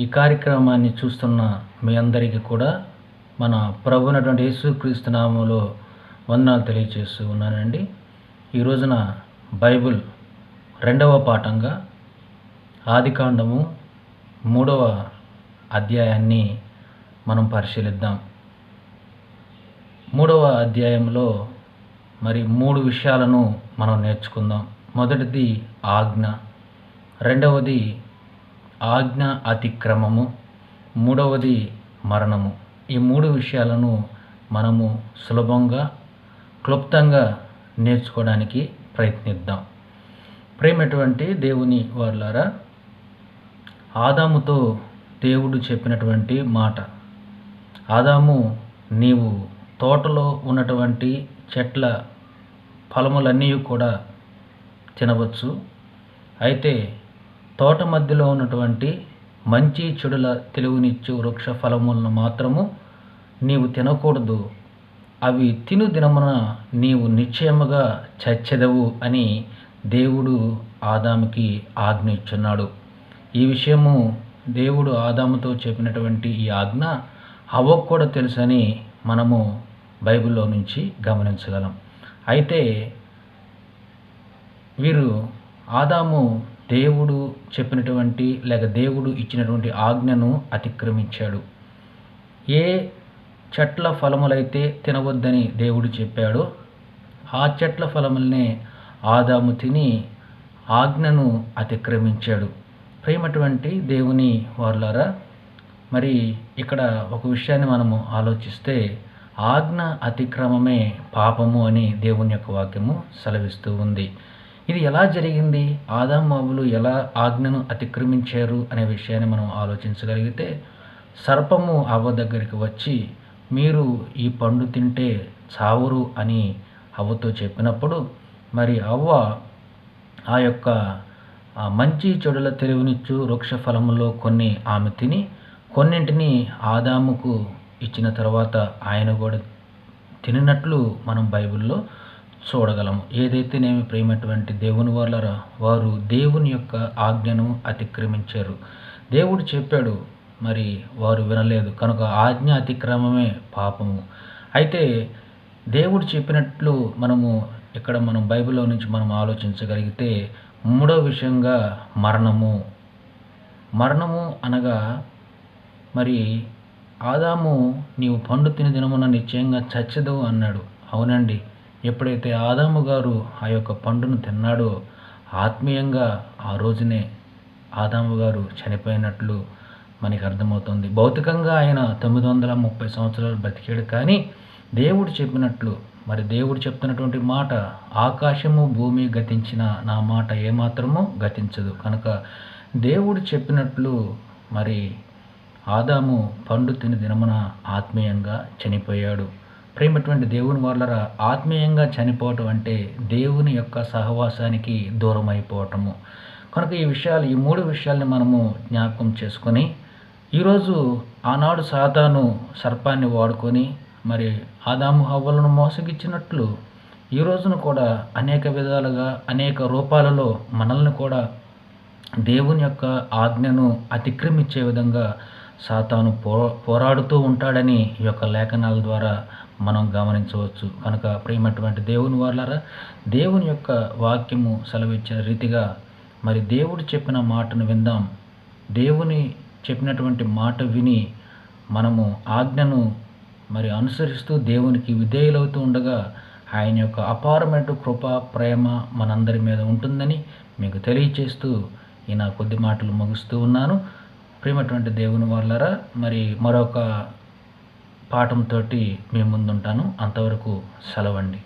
ఈ కార్యక్రమాన్ని చూస్తున్న మీ అందరికీ కూడా మన ప్రభువైనటువంటి యేసుక్రీస్తు నామములో వందనాలు తెలియజేస్తూ ఉన్నానండి. ఈ రోజున బైబిల్ 2వ పాఠంగా ఆదికాండము 3వ అధ్యాయాన్ని మనం పరిశీలిద్దాం. 3వ అధ్యాయంలో మరి 3 విషయాలను మనం నేర్చుకుందాం. మొదటిది ఆజ్ఞ, రెండవది ఆజ్ఞ అతిక్రమము, మూడవది మరణము. ఈ 3 విషయాలను మనము సులభంగా క్లుప్తంగా నేర్చుకోవడానికి ప్రయత్నిద్దాం. ప్రేమటువంటి దేవుని వారలారా, ఆదాముతో దేవుడు చెప్పినటువంటి మాట, ఆదాము నీవు తోటలో ఉన్నటువంటి చెట్ల ఫలములన్నీ కూడా తినవచ్చు, అయితే తోట మధ్యలో ఉన్నటువంటి మంచి చెడుల తెలివినిచ్చు వృక్ష ఫలములను మాత్రము నీవు తినకూడదు, అవి తిను దినమున నీవు నిశ్చయముగా చచ్చెదవు అని దేవుడు ఆదాముకి ఆజ్ఞ ఇచ్చున్నాడు. ఈ విషయము దేవుడు ఆదాముతో చెప్పినటువంటి ఈ ఆజ్ఞ హవ్వకు కూడా తెలుసని మనము బైబిల్లో నుంచి గమనించగలం. అయితే వీరు ఆదాము దేవుడు చెప్పినటువంటి లేక దేవుడు ఇచ్చినటువంటి ఆజ్ఞను అతిక్రమించాడు. ఏ చెట్ల ఫలములైతే తినవద్దని దేవుడు చెప్పాడో ఆ చెట్ల ఫలములనే ఆదాము తిని ఆజ్ఞను అతిక్రమించాడు. ప్రేమటువంటి దేవుని వారలారా, మరి ఇక్కడ ఒక విషయాన్ని మనము ఆలోచిస్తే ఆజ్ఞ అతిక్రమమే పాపము అని దేవుని యొక్క వాక్యము సెలవిస్తూ ఉంది. ఇది ఎలా జరిగింది? ఆదాము హవ్వలు ఎలా ఆజ్ఞను అతిక్రమించారు అనే విషయాన్ని మనం ఆలోచించగలిగితే, సర్పము హవ్వ దగ్గరికి వచ్చి మీరు ఈ పండు తింటే చావురు అని హవ్వతో చెప్పినప్పుడు మరి హవ్వ ఆ యొక్క మంచి చెడుల తెలివినిచ్చు వృక్ష ఫలములో కొన్ని ఆమె తిని కొన్నింటిని ఆదాముకు ఇచ్చిన తర్వాత ఆయన కూడా తినినట్లు మనం బైబిల్లో చూడగలము. ఏదైతేనేమి ప్రేమటువంటి దేవుని వాళ్ళరా, వారు దేవుని యొక్క ఆజ్ఞను అతిక్రమించారు. దేవుడు చెప్పాడు, మరి వారు వినలేదు, కనుక ఆజ్ఞ అతిక్రమమే పాపము. అయితే దేవుడు చెప్పినట్లు మనము ఇక్కడ మనం బైబిల్లో నుంచి మనం ఆలోచించగలిగితే, 3వ విషయంగా మరణము అనగా మరి ఆదాము నీవు పండు తిని దినమున నిశ్చయంగా చచ్చెదవు అన్నాడు. అవునండి, ఎప్పుడైతే ఆదాము గారు ఆ యొక్క పండును తిన్నాడో ఆత్మీయంగా ఆ రోజునే ఆదాము గారు చనిపోయినట్లు మనకి అర్థమవుతుంది. భౌతికంగా ఆయన 930 సంవత్సరాలు బ్రతికాడు, కానీ దేవుడు చెప్పినట్లు మరి దేవుడు చెప్తున్నటువంటి మాట, ఆకాశము భూమి గతించిన నా మాట ఏమాత్రమూ గతించదు. కనుక దేవుడు చెప్పినట్లు మరి ఆదాము పండు తిని దినమున ఆత్మీయంగా చనిపోయాడు. ప్రేమటువంటి దేవుని వాళ్ళరా, ఆత్మీయంగా చనిపోవటం అంటే దేవుని యొక్క సహవాసానికి దూరం అయిపోవటము. కనుక ఈ 3 విషయాల్ని మనము జ్ఞాపకం చేసుకొని, ఈరోజు ఆనాడు సాతాను సర్పాన్ని వాడుకొని మరి ఆదాము హవ్వలను మోసగిచ్చినట్లు ఈ రోజున కూడా అనేక విధాలుగా అనేక రూపాలలో మనల్ని కూడా దేవుని యొక్క ఆజ్ఞను అతిక్రమించే విధంగా సాతాను పోరాడుతూ ఉంటాడని ఈ యొక్క లేఖనాల ద్వారా మనం గమనించవచ్చు. కనుక ప్రియమైనటువంటి దేవుని వాళ్ళారా, దేవుని యొక్క వాక్యము సెలవిచ్చిన రీతిగా మరి దేవుడు చెప్పిన మాటను విందాం. దేవుని చెప్పినటువంటి మాట విని మనము ఆజ్ఞను మరి అనుసరిస్తూ దేవునికి విధేయులవుతూ ఉండగా ఆయన యొక్క అపారమైన కృప ప్రేమ మనందరి మీద ఉంటుందని మీకు తెలియచేస్తూ ఈ నా కొద్ది మాటలు ముగిస్తూ ఉన్నాను. ప్రియమైనటువంటి దేవుని వాళ్ళారా, మరి మరొక పాఠంతో మీ ముందుంటాను. అంతవరకు సెలవండి.